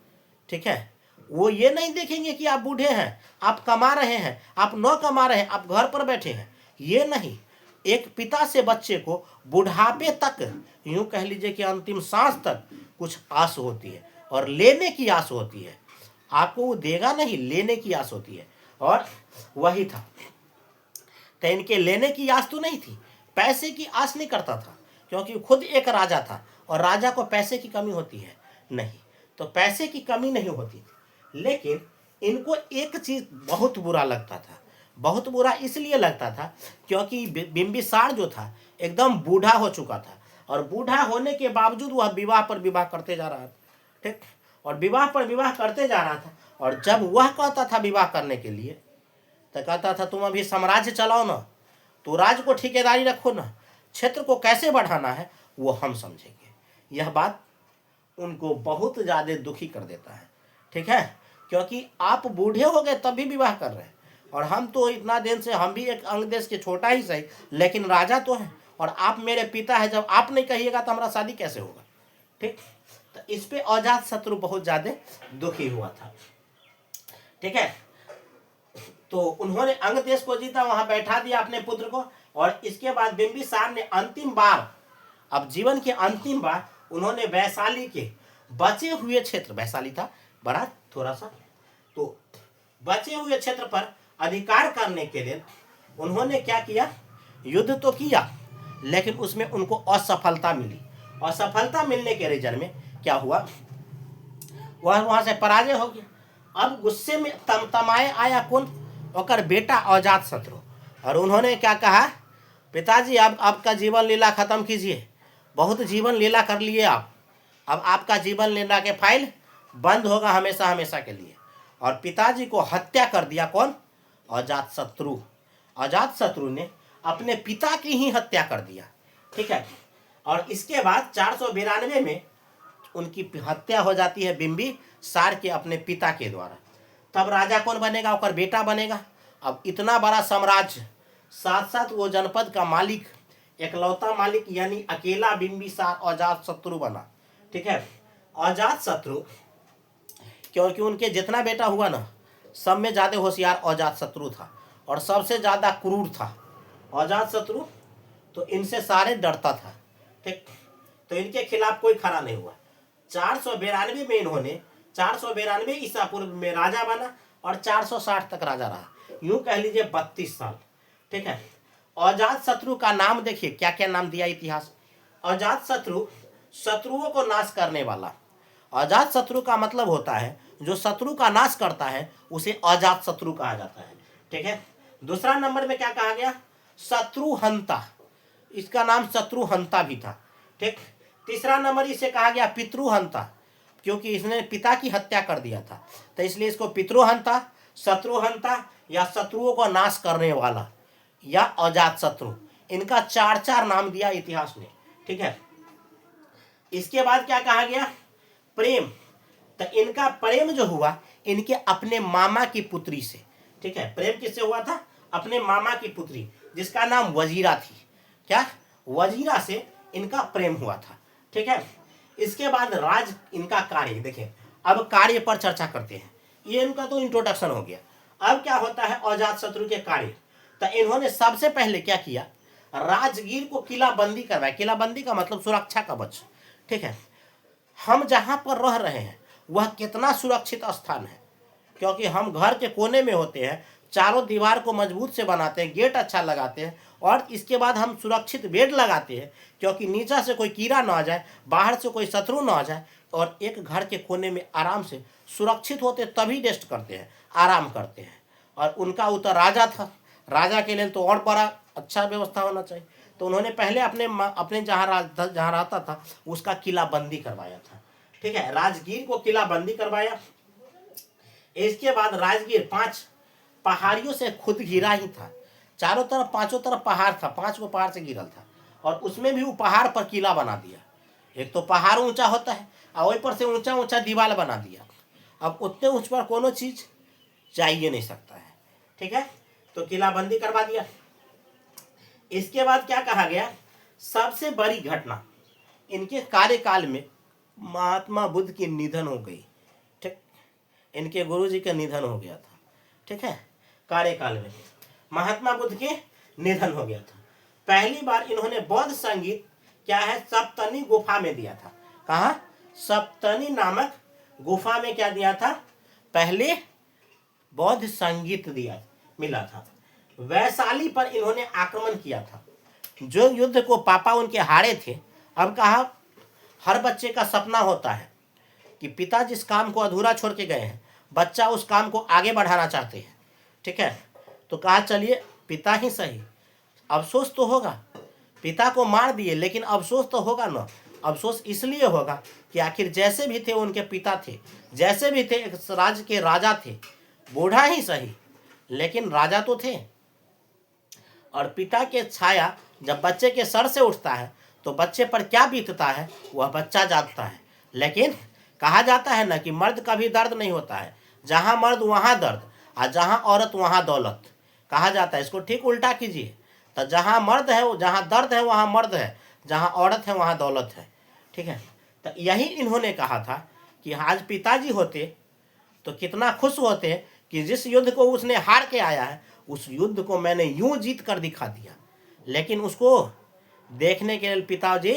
ठीक है, वो ये नहीं देखेंगे कि आप बूढ़े हैं, आप कमा रहे हैं, आप न कमा रहे हैं, आप घर पर बैठे हैं, ये नहीं। एक पिता से बच्चे को बुढ़ापे तक, यूं कह लीजिए कि अंतिम सांस तक कुछ आस होती है और लेने की आस होती है। आपको वो देगा नहीं, लेने की आस होती है, और वही था। तो इनके लेने की आस तो नहीं थी, पैसे की आस नहीं करता था, क्योंकि खुद एक राजा था और राजा को पैसे की कमी होती है नहीं, तो पैसे की कमी नहीं होती थी। लेकिन इनको एक चीज बहुत बुरा लगता था, बहुत बुरा इसलिए लगता था क्योंकि बिंबिसार जो था एकदम बूढ़ा हो चुका था, और बूढ़ा होने के बावजूद वह विवाह पर विवाह करते जा रहा था। ठीक, और विवाह पर विवाह करते जा रहा था, और जब वह कहता था विवाह करने के लिए तो कहता था तुम अभी साम्राज्य चलाओ ना, तो राज्य को ठेकेदारी रखो ना, क्षेत्र को कैसे बढ़ाना है वो हम समझेंगे। यह बात उनको बहुत ज़्यादा दुखी कर देता है। ठीक है, क्योंकि आप बूढ़े हो गए तब भी विवाह कर रहे हैं, और हम तो इतना दिन से, हम भी एक अंग देश के छोटा ही सही लेकिन राजा तो है, और आप मेरे पिता है, जब आप नहीं कहिएगा तो हमारा शादी कैसे होगा। ठीक, तो इस पे अजात शत्रु बहुत ज़्यादा दुखी हुआ था। ठीक है, तो उन्होंने अंग देश को जीता, वहां बैठा दिया अपने पुत्र को, और इसके बाद बिंबिसार ने अंतिम बार, अब जीवन के अंतिम बार उन्होंने वैशाली के बचे हुए क्षेत्र, वैशाली था बड़ा थोड़ा सा, तो बचे हुए क्षेत्र पर अधिकार करने के लिए उन्होंने क्या किया, युद्ध तो किया लेकिन उसमें उनको असफलता मिली। असफलता मिलने के रीजन में क्या हुआ, वह वहां से पराजय हो गया। अब गुस्से में तमतमाए आया कौन, ओकर बेटा अजात शत्रु, और उन्होंने क्या कहा, पिताजी अब आपका जीवन लीला खत्म कीजिए, बहुत जीवन लीला कर लिए आप, अब आपका जीवन लीला के फाइल बंद होगा हमेशा हमेशा के लिए। और पिताजी को हत्या कर दिया कौन, अजातशत्रु। अजातशत्रु ने अपने पिता की ही हत्या कर दिया, ठीक है। और इसके बाद 492 में उनकी हत्या हो जाती है बिंबिसार के अपने पिता के द्वारा। तब राजा कौन बनेगा? उसका बेटा बनेगा। अब इतना बड़ा साम्राज्य, साथ साथ वो जनपद का मालिक, एकलौता मालिक यानी अकेला बिंबिसार अजातशत्रु बना, ठीक है। अजातशत्रु, क्योंकि उनके जितना बेटा हुआ ना, सब में ज़्यादा होशियार अजातशत्रु था और सबसे ज़्यादा क्रूर था अजातशत्रु। तो इनसे सारे डरता था, ठीक। तो इनके खिलाफ कोई खड़ा नहीं हुआ। 492 में इन्होंने 492 ईसा पूर्व में राजा बना और 460 तक राजा रहा, यूं कह लीजिए 32 साल, ठीक है। अजातशत्रु का नाम देखिए क्या क्या नाम दिया इतिहास। अजातशत्रु, शत्रुओं को नाश करने वाला। अजातशत्रु का मतलब होता है जो शत्रु का नाश करता है उसे अजातशत्रु कहा जाता है, ठीक है। दूसरा नंबर में क्या कहा गया? शत्रुहंता। इसका नाम शत्रुहंता भी था, ठीक। तीसरा नंबर इसे कहा गया पितृहंता, क्योंकि इसने पिता की हत्या कर दिया था, तो इसलिए इसको पितृहंता, शत्रुहंता या शत्रुओं को नाश करने वाला या अजातशत्रु, इनका 4 नाम दिया इतिहास ने, ठीक है। इसके बाद क्या कहा गया? प्रेम। तो इनका प्रेम जो हुआ इनके अपने मामा की पुत्री से, ठीक है। प्रेम किससे हुआ था? अपने मामा की पुत्री जिसका नाम वजीरा थी। क्या? वजीरा से इनका प्रेम हुआ था, ठीक है। इसके बाद राज, इनका कार्य देखिए। अब कार्य पर चर्चा करते हैं। ये इनका तो इंट्रोडक्शन हो गया। अब क्या होता है अजातशत्रु के कार्य? तो इन्होंने सबसे पहले क्या किया? राजगीर को किलाबंदी करवाया। किलाबंदी का मतलब सुरक्षा कवच, ठीक है। हम जहाँ पर रह रहे हैं वह कितना सुरक्षित स्थान है, क्योंकि हम घर के कोने में होते हैं, चारों दीवार को मजबूत से बनाते हैं, गेट अच्छा लगाते हैं और इसके बाद हम सुरक्षित बेड लगाते हैं, क्योंकि नीचे से कोई कीड़ा ना आ जाए, बाहर से कोई शत्रु ना आ जाए, और एक घर के कोने में आराम से सुरक्षित होते तभी रेस्ट करते हैं, आराम करते हैं। और उनका उत्तर राजा था, राजा के लिए तो और बड़ा अच्छा व्यवस्था होना चाहिए। तो उन्होंने पहले अपने जहाँ रहता था उसका किलाबंदी करवाया था, ठीक है। राजगीर को किलाबंदी करवाया। इसके बाद राजगीर 5 पहाड़ियों से खुद घिरा ही था, चारों तरफ, पांचों तरफ पहाड़ था, 5 को पहाड़ से घिरल था, और उसमें भी वो पहाड़ पर किला बना दिया। एक तो पहाड़ ऊंचा होता है और वही पर से ऊंचा ऊंचा दीवार बना दिया। अब उतने ऊंच पर कोनो चीज चाहिए नहीं सकता है, ठीक है। तो किलाबंदी करवा दिया। इसके बाद क्या कहा गया? सबसे बड़ी घटना, इनके कार्यकाल में महात्मा बुद्ध की निधन हो गई, ठीक। इनके गुरुजी का निधन हो गया था, ठीक है। कार्यकाल में महात्मा बुद्ध के निधन हो गया था। पहली बार इन्होंने बौद्ध संगीत क्या है सप्तनी गुफा में दिया था। कहाँ? सप्तनी नामक गुफा में क्या दिया था? पहले बौद्ध संगीत दिया मिला था। वैशाली पर इन्होंने आक्रमण किया था, जो युद्ध को पापा उनके हारे थे। अब कहा हर बच्चे का सपना होता है कि पिता जिस काम को अधूरा छोड़ के गए हैं बच्चा उस काम को आगे बढ़ाना चाहते हैं, ठीक है। तो कहा चलिए पिता ही सही, अफसोस तो होगा, पिता को मार दिए लेकिन अफसोस तो होगा ना। अफसोस इसलिए होगा कि आखिर जैसे भी थे उनके पिता थे, जैसे भी थे एक राज्य के राजा थे, बूढ़ा ही सही लेकिन राजा तो थे। और पिता के छाया जब बच्चे के सर से उठता है तो बच्चे पर क्या बीतता है वह बच्चा जानता है। लेकिन कहा जाता है ना कि मर्द का भी दर्द नहीं होता है, जहाँ मर्द वहाँ दर्द और जहाँ औरत वहाँ दौलत, कहा जाता है। इसको ठीक उल्टा कीजिए, तो जहाँ मर्द है, जहाँ दर्द है वहाँ मर्द है, जहाँ औरत है वहाँ दौलत है, ठीक है। तो यही इन्होंने कहा था कि आज पिताजी होते तो कितना खुश होते कि जिस युद्ध को उसने हार के आया है उस युद्ध को मैंने यूं जीत कर दिखा दिया। लेकिन उसको देखने के लिए पिताजी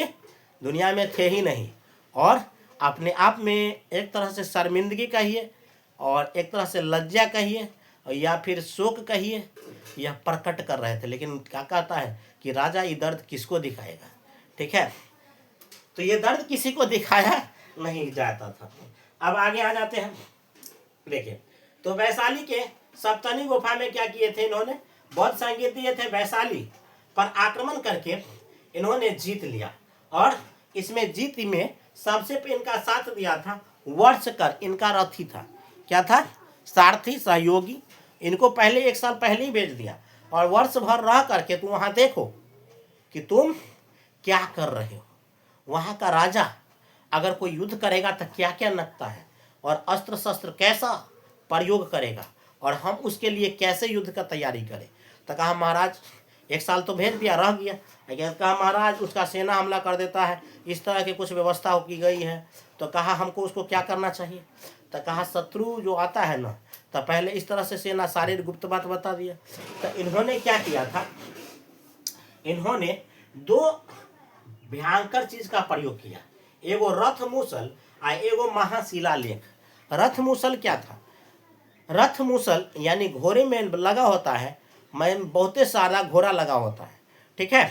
दुनिया में थे ही नहीं, और अपने आप में एक तरह से शर्मिंदगी कहिए और एक तरह से लज्जा कहिए या फिर शोक कहिए, यह प्रकट कर रहे थे। लेकिन क्या कहता है कि राजा ये दर्द किसको दिखाएगा, ठीक है। तो ये दर्द किसी को दिखाया नहीं जाता था। अब आगे आ जाते हैं, देखिए। तो वैशाली के सप्तनी गुफा में क्या किए थे इन्होंने? बौद्ध संगीत दिए थे। वैशाली पर आक्रमण करके इन्होंने जीत लिया, और इसमें जीत में सबसे पे इनका साथ दिया था वर्षकर, इनका रथी था। क्या था? सारथी, सहयोगी। इनको पहले 1 साल पहले ही भेज दिया, और वर्ष भर रह करके तुम वहाँ देखो कि तुम क्या कर रहे हो। वहाँ का राजा अगर कोई युद्ध करेगा तो क्या क्या लगता है, और अस्त्र शस्त्र कैसा प्रयोग करेगा, और हम उसके लिए कैसे युद्ध का तैयारी करें। तो कहा महाराज 1 साल तो भेज दिया, रह गया। कहा महाराज उसका सेना हमला कर देता है, इस तरह की कुछ व्यवस्था की गई है। तो कहा हमको उसको क्या करना चाहिए। तो कहा शत्रु जो आता है ना, तो पहले इस तरह से सेना सारी गुप्त बात बता दिया। तो इन्होंने क्या किया था, इन्होंने 2 भयंकर चीज का प्रयोग किया, एगो रथ मूसल और एगो महाशिलालेख। रथ मूसल क्या था, रथ मूसल यानी घोड़े में लगा होता है, मैं बहुते सारा घोड़ा लगा होता है, ठीक है,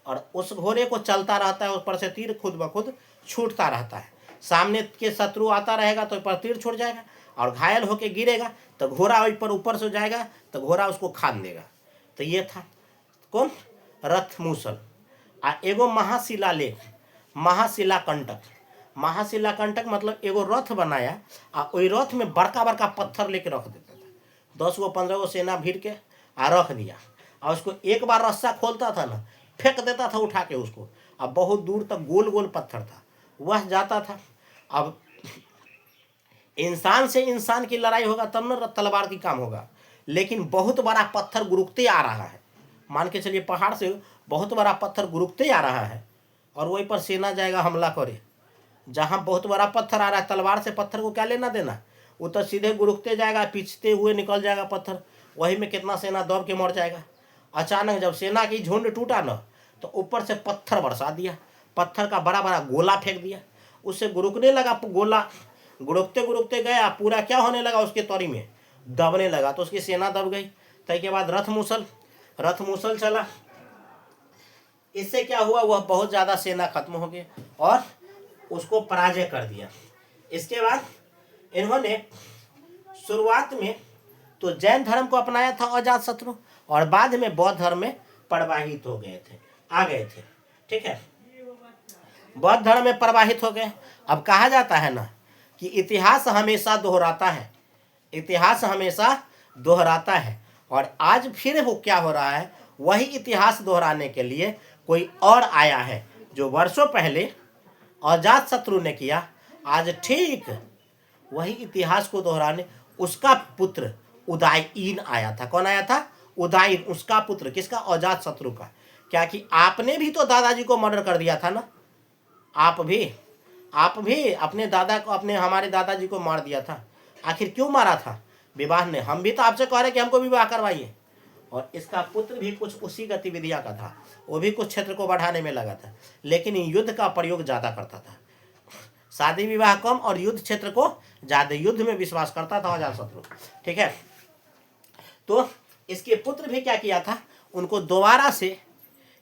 और उस घोड़े को चलता रहता है, उस पर से तीर खुद ब खुद छूटता रहता है। सामने के शत्रु आता रहेगा तो पर तीर छूट जाएगा, और घायल होके गिरेगा तो घोड़ा ऊपर से जाएगा तो घोड़ा उसको खान देगा। तो ये था कौन, रथ मूसल। आ एगो महाशिलालेख, महाशिलाकंटक। महाशिलाकंटक मतलब एगो रथ बनाया, आ ओई रथ में बड़का बड़का पत्थर लेके रख देता था। 10 गो 15 गो सेना भीड़ के आ रख दिया, और उसको एक बार रस्सा खोलता था ना, फेंक देता था उठा के उसको। अब बहुत दूर तक गोल गोल पत्थर था, वह जाता था। अब इंसान से इंसान की लड़ाई होगा तब न तलवार की काम होगा, लेकिन बहुत बड़ा पत्थर गुरुकते आ रहा है, मान के चलिए पहाड़ से बहुत बड़ा पत्थर गुरुकते आ रहा है, और वहीं पर सेना जाएगा हमला करे। जहाँ बहुत बड़ा पत्थर आ रहा है, तलवार से पत्थर को क्या लेना देना, वो तो सीधे गुरुकते जाएगा, पीछते हुए निकल जाएगा पत्थर, वही में कितना सेना दब के मर जाएगा। अचानक जब सेना की झुंड टूटा न, तो ऊपर से पत्थर बरसा दिया, पत्थर का बड़ा बड़ा गोला फेंक दिया, उससे गुरुकने लगा गोला। गुरुकते गुरुकते गया, पूरा क्या होने लगा, उसके तौरी में दबने लगा, तो उसकी सेना दब गई। तय के बाद रथ मूसल चला। इससे क्या हुआ, वह बहुत ज़्यादा सेना खत्म हो गई और उसको पराजय कर दिया। इसके बाद इन्होंने शुरुआत में तो जैन धर्म को अपनाया था अजातशत्रु, और बाद में बौद्ध धर्म में प्रवाहित हो गए थे, आ गए थे, ठीक है, बौद्ध धर्म में प्रवाहित हो गए। अब कहा जाता है ना कि इतिहास हमेशा दोहराता है, इतिहास हमेशा दोहराता है, और आज फिर वो क्या हो रहा है, वही इतिहास दोहराने के लिए कोई और आया है। जो वर्षों पहले अजातशत्रु ने किया, आज ठीक वही इतिहास को दोहराने उसका पुत्र उदयीन आया था। कौन आया था, उदयीन, उसका पुत्र, किसका, अजातशत्रु का। क्या कि आपने भी तो दादाजी को मर्डर कर दिया था ना, आप भी अपने दादा को, अपने हमारे दादाजी को मार दिया था। आखिर क्यों मारा था, विवाह ने, हम भी तो आपसे कह रहे कि हमको विवाह करवाइए। और इसका पुत्र भी कुछ उसी गतिविधियां का था, वो भी कुछ क्षेत्र को बढ़ाने में लगा था, लेकिन युद्ध का प्रयोग ज़्यादा करता था, शादी विवाह कम और युद्ध क्षेत्र को ज़्यादा, युद्ध में विश्वास करता था अजातशत्रु, ठीक है। तो इसके पुत्र भी क्या किया था, उनको दोबारा से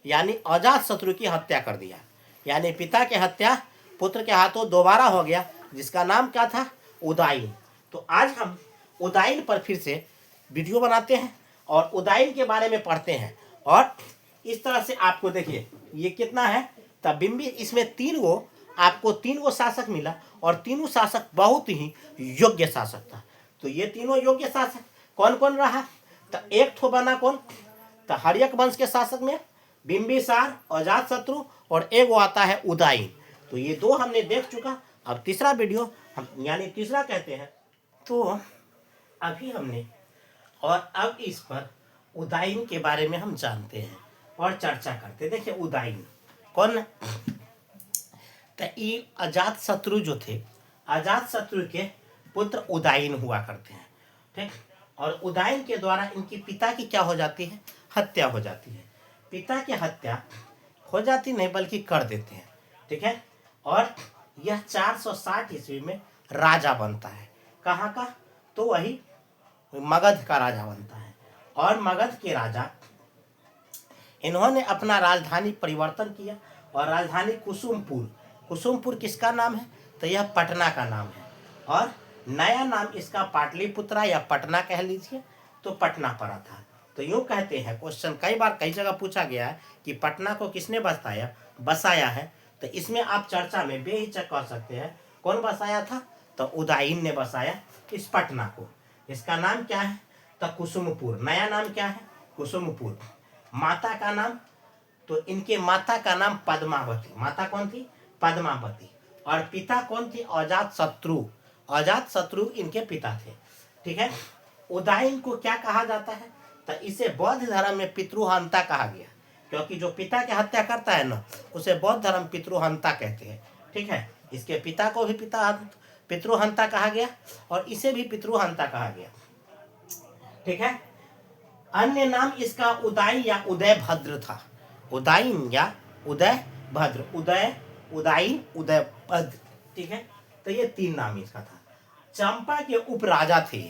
यानी अजातशत्रु की हत्या कर दिया, यानी पिता की हत्या पुत्र के हाथों दोबारा हो गया, जिसका नाम क्या था, उदयीन। तो आज हम उदयीन पर फिर से वीडियो बनाते हैं और उदयीन के बारे में पढ़ते हैं। और इस तरह से आपको देखिए ये कितना है, तब बिंबी, इसमें 3 गो आपको 3 गो शासक मिला, और तीनों शासक बहुत ही योग्य शासक था। तो ये तीनों योग्य शासक कौन कौन रहा, तो एक ठो बना कौन, तो हर्यक वंश के शासक में बिंबिसार, अजातशत्रु, और एक वो आता है उदयीन। तो ये 2 हमने देख चुका। अब तीसरा वीडियो हम यानी तीसरा कहते हैं, तो अभी हमने, और अब इस पर उदयीन के बारे में हम जानते हैं और चर्चा करते हैं। देखिए उदयीन कौन, तो ये अजातशत्रु जो थे, अजातशत्रु के पुत्र उदयीन हुआ करते हैं, ठीक। और उदयीन के द्वारा इनकी पिता की क्या हो जाती है, हत्या हो जाती है। पिता की हत्या हो जाती नहीं बल्कि कर देते हैं, ठीक है। और यह 460 ईस्वी में राजा बनता है, कहाँ का, तो वही मगध का राजा बनता है। और मगध के राजा, इन्होंने अपना राजधानी परिवर्तन किया, और राजधानी कुसुमपुर किसका नाम है, तो यह पटना का नाम है, और नया नाम इसका पाटलिपुत्रा या पटना कह लीजिए, तो पटना पड़ा था। तो यूँ कहते हैं, क्वेश्चन कई बार कई जगह पूछा गया है कि पटना को किसने बसाया है, तो इसमें आप चर्चा में बेहिचक कर सकते हैं कौन बसाया था, तो उदयीन ने बसाया इस पटना को। इसका नाम क्या है, तो कुसुमपुर। नया नाम क्या है? कुसुमपुर। माता का नाम, तो इनके माता का नाम पद्मावती। माता कौन थी? पद्मावती। और पिता कौन थे? अजात शत्रु। अजात शत्रु इनके पिता थे। ठीक है। उदाइन को क्या कहा जाता है? तो इसे बौद्ध धर्म में पितृहंता कहा गया, क्योंकि जो पिता की हत्या करता है ना, उसे बौद्ध धर्म पितृहंता कहते हैं। ठीक है। इसके पिता को भी पितृहंता कहा गया और इसे भी पितृहंता कहा गया। ठीक है। अन्य नाम इसका उदाई या उदय भद्र था। उदाइन या उदय भद्र। उदाइन, उदय भद्र। ठीक है। तो ये 3 नाम इसका था। चंपा के उपराजा थे।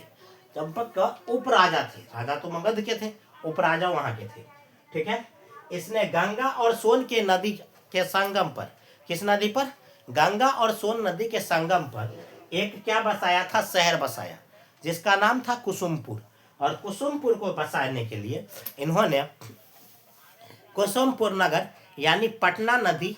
चंपक का उपराजा थे। राजा तो मगध के थे, उपराजा वहां के थे। ठीक है। इसने गंगा और सोन के नदी के संगम पर, किस नदी पर? गंगा और सोन नदी के संगम पर एक क्या बसाया था? शहर बसाया, जिसका नाम था कुसुमपुर। और कुसुमपुर को बसाने के लिए इन्होंने कुसुमपुर नगर यानी पटना नदी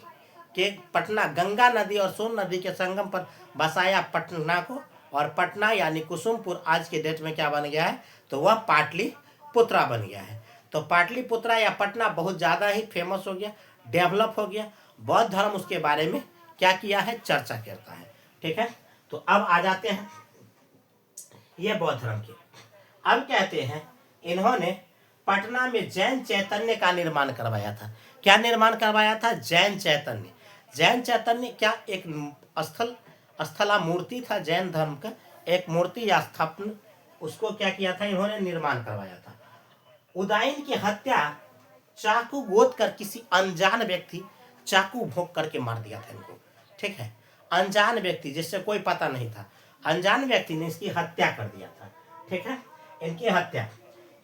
के, पटना गंगा नदी और सोन नदी के संगम पर बसाया पटना को। और पटना यानी कुसुमपुर आज के डेट में क्या बन गया है? तो वह पाटलिपुत्रा बन गया है। तो पाटलिपुत्रा या पटना बहुत ज़्यादा ही फेमस हो गया, डेवलप हो गया। बौद्ध धर्म उसके बारे में क्या किया है? चर्चा करता है। ठीक है। तो अब आ जाते हैं ये बौद्ध धर्म के। अब कहते हैं इन्होंने पटना में जैन चैतन्य का निर्माण करवाया था। क्या निर्माण करवाया था? जैन चैतन्य। जैन चैतन्य क्या एक स्थला मूर्ति था, जैन धर्म का एक मूर्ति या स्थापना, उसको क्या किया था? इन्होंने निर्माण करवाया था। उदाइन की हत्या चाकू गोद कर किसी अनजान व्यक्ति चाकू भोंक करके मार दिया था इनको। ठीक है। अनजान व्यक्ति, जिससे कोई पता नहीं था, अनजान व्यक्ति ने इसकी हत्या कर दिया था। ठीक है। इनकी हत्या।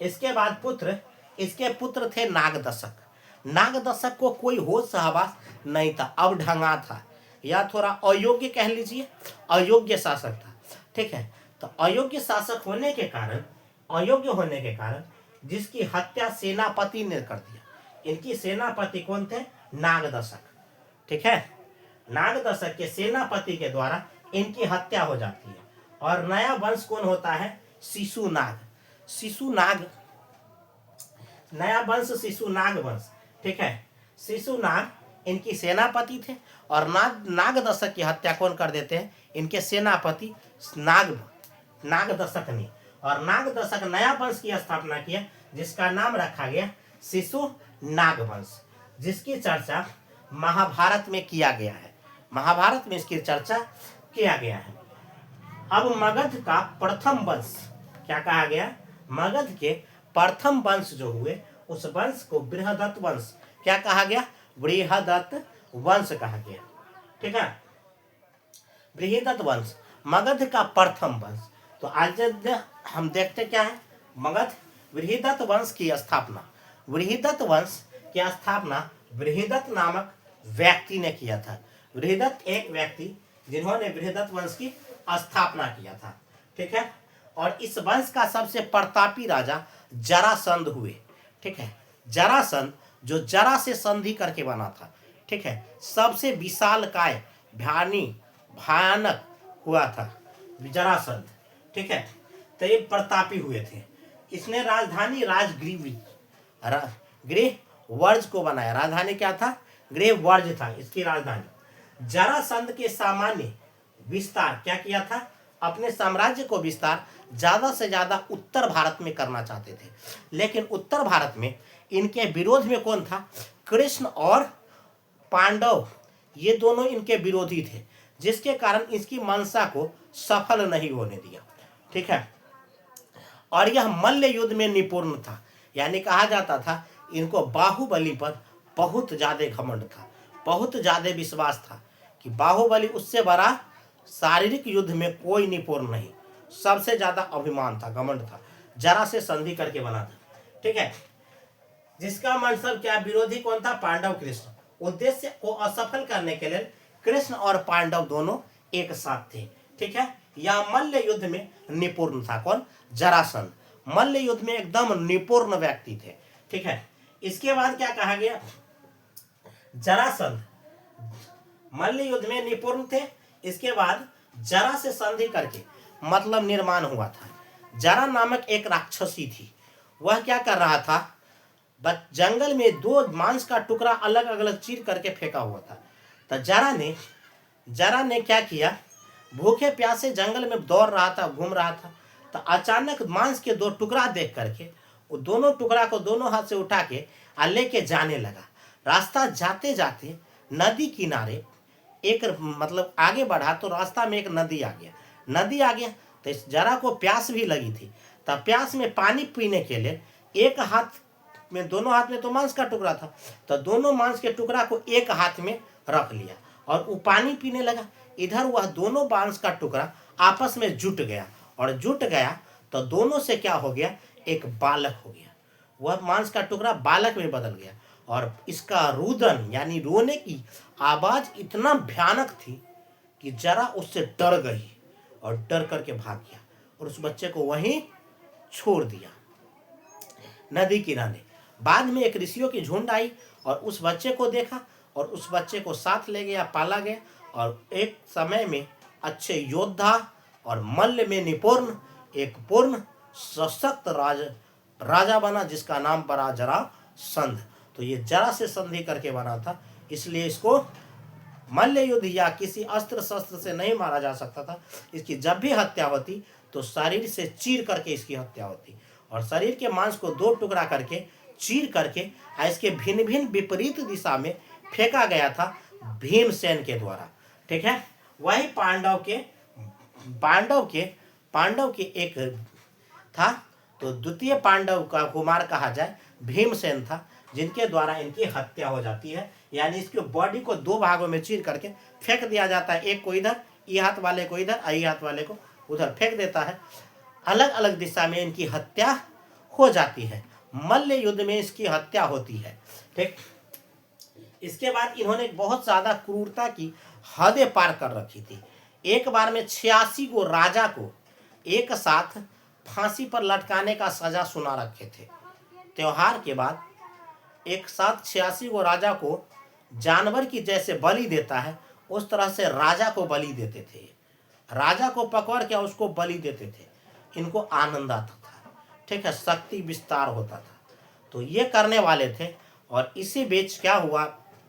इसके बाद इसके पुत्र थे नागदशक। नागदशक को कोई होश हवास नहीं था, अब ढंगा था, या थोड़ा अयोग्य कह लीजिए, अयोग्य शासक था। ठीक है। तो अयोग्य शासक होने के कारण, अयोग्य होने के कारण जिसकी हत्या सेनापति ने कर दिया। इनकी सेनापति कौन थे? नागदशक। ठीक है। नागदशक के सेनापति के द्वारा इनकी हत्या हो जाती है। और नया वंश कौन होता है? शिशुनाग। शिशुनाग, नया वंश शिशुनाग वंश। ठीक है। शिशुनाग इनकी सेनापति थे और नागदशक की हत्या कौन कर देते हैं? इनके सेनापति नागदशक ने। और नागदशक नया वंश की स्थापना किया, जिसका नाम रखा गया शिशुनाग वंश, जिसकी चर्चा महाभारत में किया गया है। महाभारत में इसकी चर्चा किया गया है। अब मगध का प्रथम वंश क्या कहा गया? मगध के प्रथम वंश जो हुए, उस वंश को बृहदत्त वंश क्या कहा गया? बृहदत्त वंश कहा गया। ठीक है। बृहदत्त वंश मगध का प्रथम वंश। तो आज हम देखते क्या है? मगध बृहदत्त वंश की स्थापना, बृहदत्त वंश की स्थापना बृहदत्त नामक व्यक्ति ने किया था। बृहदत्त एक व्यक्ति जिन्होंने बृहदत्त वंश की स्थापना किया था। ठीक है। और इस वंश का सबसे प्रतापी राजा जरासंध हुए। ठीक है। जरासंध जो जरा से संधि करके बना था। ठीक है। सबसे विशालकाय भयानक हुआ था जरासंध। ठीक है। तो ये प्रतापी हुए थे। इसने राजधानी गृह वर्ज को बनाया। राजधानी क्या था? गृह वर्ज था इसकी राजधानी। जरासंध के सामान्य विस्तार क्या किया था? अपने साम्राज्य को विस्तार ज्यादा से ज्यादा उत्तर भारत में करना चाहते थे, लेकिन उत्तर भारत में इनके विरोध में कौन था? कृष्ण और पांडव, ये दोनों इनके विरोधी थे, जिसके कारण इसकी मंशा को सफल नहीं होने दिया। ठीक है। और यह मल्ल युद्ध में निपुण था, यानी कहा जाता था इनको बाहुबली पर बहुत ज्यादा घमंड था, बहुत ज्यादा विश्वास था कि बाहुबली उससे बड़ा शारीरिक युद्ध में कोई निपुण नहीं, सबसे ज्यादा अभिमान था, घमंड था, जरा से संधि करके बना था। ठीक है। जिसका मतलब क्या? विरोधी कौन था? पांडव कृष्ण। उद्देश्य को असफल करने के लिए कृष्ण और पांडव दोनों एक साथ थे। ठीक है। यह मल्ल युद्ध में निपुण था। कौन? जरासंध मल्ल युद्ध में एकदम निपुण व्यक्ति थे। ठीक है। इसके बाद क्या कहा गया? जरासंध मल्ल युद्ध में निपुण थे। इसके बाद जरा से संधि करके मतलब निर्माण हुआ था। जरा नामक एक राक्षसी थी। वह क्या कर रहा था, जंगल में दो मांस का टुकड़ा अलग अलग चीर करके फेंका हुआ था। तो जरा ने क्या किया, भूखे प्यासे जंगल में दौड़ रहा था, घूम रहा था। तो अचानक मांस के दो टुकड़ा देख करके वो दोनों टुकड़ा को दोनों हाथ से उठा के लेके जाने लगा। रास्ता जाते जाते नदी किनारे एक मतलब आगे बढ़ा तो रास्ता में एक नदी आ गया। नदी आ गया तो इस जरा को प्यास भी लगी थी। तब प्यास में पानी पीने के लिए एक हाथ में, दोनों हाथ में तो मांस का टुकड़ा था, तो दोनों मांस के टुकड़ा को एक हाथ में रख लिया और वो पानी पीने लगा। इधर वह दोनों मांस का टुकड़ा आपस में जुट गया और जुट गया तो दोनों से क्या हो गया, एक बालक हो गया। वह मांस का टुकड़ा बालक में बदल गया और इसका रुदन यानी रोने की आवाज इतना भयानक थी कि जरा उससे डर गई और डर करके भाग गया और उस बच्चे को वहीं छोड़ दिया नदी किनारे। बाद में एक ऋषियों की झुंड आई और उस बच्चे को देखा और उस बच्चे को साथ ले गया, पाला गया और एक समय में अच्छे योद्धा और मल्ल में निपुण एक पूर्ण सशक्त राजा बना, जिसका नाम पड़ा जरासंध। तो ये जरा से संधि करके बना था, इसलिए इसको मल्ल युद्ध या किसी अस्त्र शस्त्र से नहीं मारा जा सकता था। इसकी जब भी हत्या होती तो शरीर से चीर करके इसकी हत्या होती और शरीर के मांस को दो टुकड़ा करके चीर करके इसके भिन्न भिन्न विपरीत दिशा में फेंका गया था भीमसेन के द्वारा। ठीक है, वही पांडव के एक था, तो द्वितीय पांडव का कुमार कहा जाए भीमसेन था, जिनके द्वारा इनकी हत्या हो जाती है। यानी इसके बॉडी को दो भागों में चीर करके फेंक दिया जाता है, एक को इधर, ये हाथ वाले को इधर, ये हाथ वाले को उधर फेंक देता है। अलग अलग दिशा में इनकी हत्या हो जाती है। मल्ल युद्ध में इसकी हत्या होती है। ठीक, इसके बाद इन्होंने बहुत ज्यादा क्रूरता की हदें पार कर रखी थी। एक बार में 86 को राजा को एक साथ फांसी पर लटकाने का सजा सुना रखे थे। त्योहार के बाद एक साथ 86 को राजा को जानवर की जैसे बलि देता है, उस तरह से राजा को बलि देते थे। राजा को पकड़ के उसको बलि देते थे, इनको आनंद आता था। ठीक है, शक्ति विस्तार होता था, तो ये करने वाले थे। और इसी बीच क्या हुआ,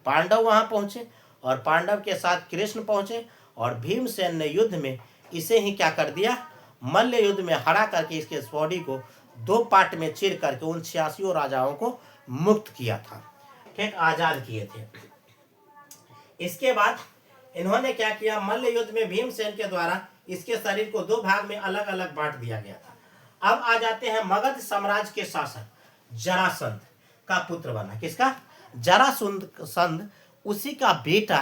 पांडव वहां पहुंचे और पांडव के साथ कृष्ण पहुंचे और भीमसेन ने युद्ध में इसे ही क्या कर दिया, मल्ल युद्ध में हरा करके इसके बॉडी को दो पार्ट में चीर करके उन 86 राजाओं को मुक्त किया था। ठीक, आजाद किए थे। इसके बाद इन्होंने क्या किया, मल्ल युद्ध में भीमसेन के द्वारा इसके शरीर को दो भाग में अलग अलग बांट दिया गया था। अब आ जाते हैं मगध साम्राज्य के शासक जरासंध का पुत्र बना। किसका, जरासंध। उसी का बेटा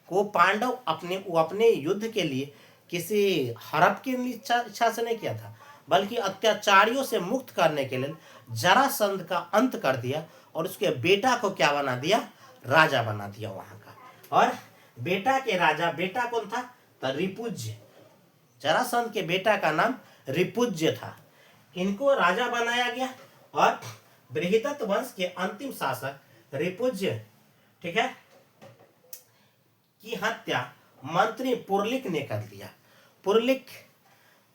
को पांडव अपने युद्ध के लिए किसी हड़प की इच्छा से नहीं किया था, बल्कि अत्याचारियों से मुक्त करने के लिए जरासंध का अंत कर दिया और उसके बेटा को क्या बना दिया, राजा बना दिया वहां का। और बेटा के राजा, बेटा कौन था, तो रिपुज्य। जरासंध के बेटा का नाम रिपुज्य था। इनको राजा बनाया गया और बृहदत्त वंश के अंतिम शासक रिपुज्य, ठीक है, की हत्या मंत्री पुरलिक ने कर दिया।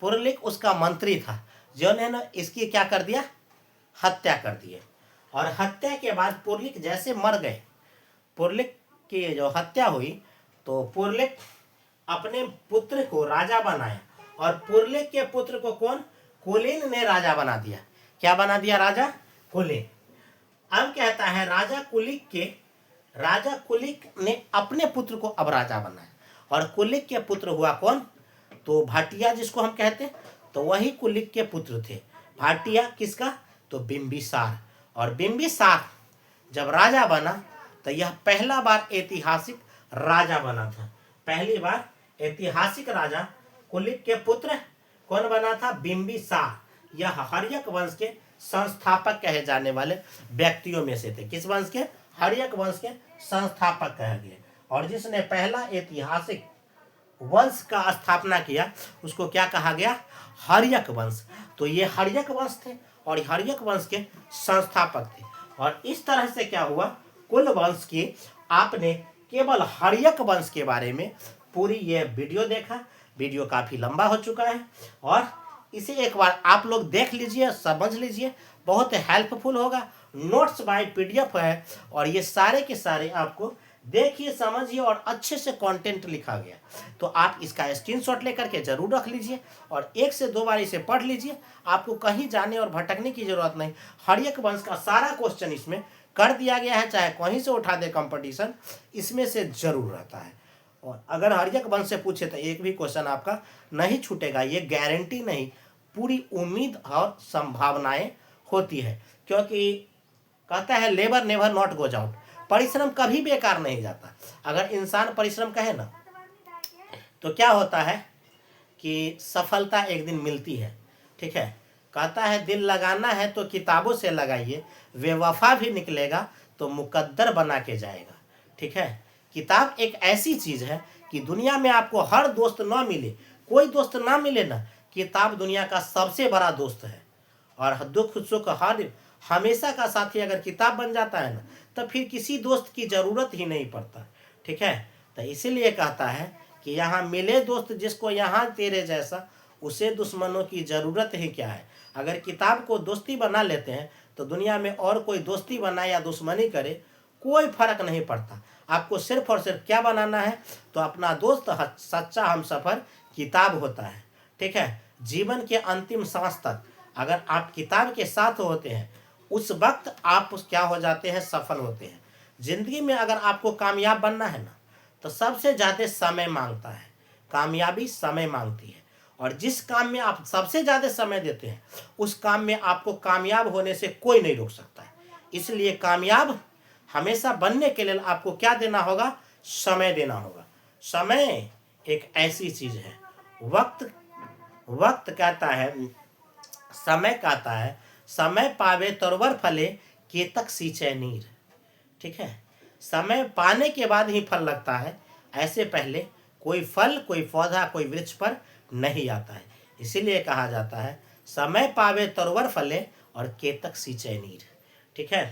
पुरलिक उसका मंत्री था, जिन्होंने इसकी क्या कर दिया, हत्या कर दी। और हत्या के बाद पुरलिक जैसे मर गए, पुरलिक की जो हत्या हुई, तो पुरलिक अपने पुत्र को राजा बनाया और पुरलिक के पुत्र को कौन, कुलीन ने राजा बना दिया। क्या बना दिया, राजा कुलीन। अब कहता है राजा कुलिक ने अपने पुत्र को अब राजा बनाया और कुलिक के पुत्र हुआ कौन, तो भाटिया जिसको हम कहते, तो वही कुलिक के पुत्र थे। भाटिया किसका, तो बिंबिसार। और बिंबिसार जब राजा बना तो यह पहला बार ऐतिहासिक राजा बना था। पहली बार ऐतिहासिक राजा कुलिक के पुत्र कौन बना था, बिंबिसार। यह हर्यक वंश के संस्थापक कहे जाने वाले व्यक्तियों में से थे। किस वंश के, हर्यक वंश के संस्थापक कहे गए। और जिसने पहला ऐतिहासिक वंश का स्थापना किया उसको क्या कहा गया, हर्यक वंश। तो ये हर्यक वंश थे और हर्यक वंश के संस्थापक थे। और इस तरह से क्या हुआ, कुल वंश की आपने केवल हर्यक वंश के बारे में पूरी ये वीडियो देखा। वीडियो काफी लंबा हो चुका है और इसे एक बार आप लोग देख लीजिए, समझ लीजिए, बहुत हेल्पफुल होगा। नोट्स बाय पीडीएफ है और ये सारे के सारे आपको देखिए, समझिए और अच्छे से कंटेंट लिखा गया। तो आप इसका स्क्रीनशॉट लेकर के जरूर रख लीजिए और 1 से 2 बार इसे पढ़ लीजिए। आपको कहीं जाने और भटकने की जरूरत नहीं। हर्यक वंश का सारा क्वेश्चन इसमें कर दिया गया है, चाहे कहीं से उठा दे कंपटीशन, इसमें से जरूर रहता है। और अगर हर्यक वंश से पूछे तो एक भी क्वेश्चन आपका नहीं छूटेगा, ये गारंटी नहीं, पूरी उम्मीद और संभावनाएं होती है। क्योंकि कहता है labour never not goes out, परिश्रम कभी बेकार नहीं जाता। अगर इंसान परिश्रम कहे ना तो क्या होता है कि सफलता एक दिन मिलती है। ठीक है, कहता है दिल लगाना है तो किताबों से लगाइए, बेवफा भी निकलेगा तो मुकद्दर बना के जाएगा। ठीक है, किताब एक ऐसी चीज है कि दुनिया में आपको हर दोस्त ना मिले, कोई दोस्त ना मिले ना, किताब दुनिया का सबसे बड़ा दोस्त है। और दुख सुख हर हमेशा का साथी अगर किताब बन जाता है ना, तो फिर किसी दोस्त की जरूरत ही नहीं पड़ता। ठीक है, तो इसीलिए कहता है कि यहाँ मिले दोस्त जिसको यहाँ तेरे जैसा, उसे दुश्मनों की जरूरत ही क्या है। अगर किताब को दोस्ती बना लेते हैं तो दुनिया में और कोई दोस्ती बनाए या दुश्मनी करे कोई फर्क नहीं पड़ता। आपको सिर्फ और सिर्फ क्या बनाना है, तो अपना दोस्त सच्चा हमसफर किताब होता है। ठीक है, जीवन के अंतिम सांस तक अगर आप किताब के साथ होते हैं, उस वक्त आप क्या हो जाते हैं, सफल होते हैं। जिंदगी में अगर आपको कामयाब बनना है ना, तो सबसे ज़्यादा समय मांगता है, कामयाबी समय मांगती है। और जिस काम में आप सबसे ज़्यादा समय देते हैं, उस काम में आपको कामयाब होने से कोई नहीं रोक सकता है। इसलिए कामयाब हमेशा बनने के लिए आपको क्या देना होगा, समय देना होगा। समय एक ऐसी चीज है, वक्त कहता है, समय कहता है, समय पावे तोरवर फले केतक सींचे नीर। ठीक है, समय पाने के बाद ही फल लगता है, ऐसे पहले कोई फल, कोई पौधा, कोई वृक्ष पर नहीं आता है। इसीलिए कहा जाता है समय पावे तोरवर फले और केतक सींचे नीर। ठीक है,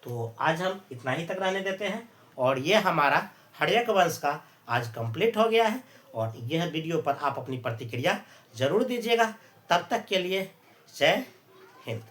तो आज हम इतना ही तक रहने देते हैं और ये हमारा हर्यक वंश का आज कंप्लीट हो गया है। और यह वीडियो पर आप अपनी प्रतिक्रिया जरूर दीजिएगा। तब तक के लिए जय हिंद।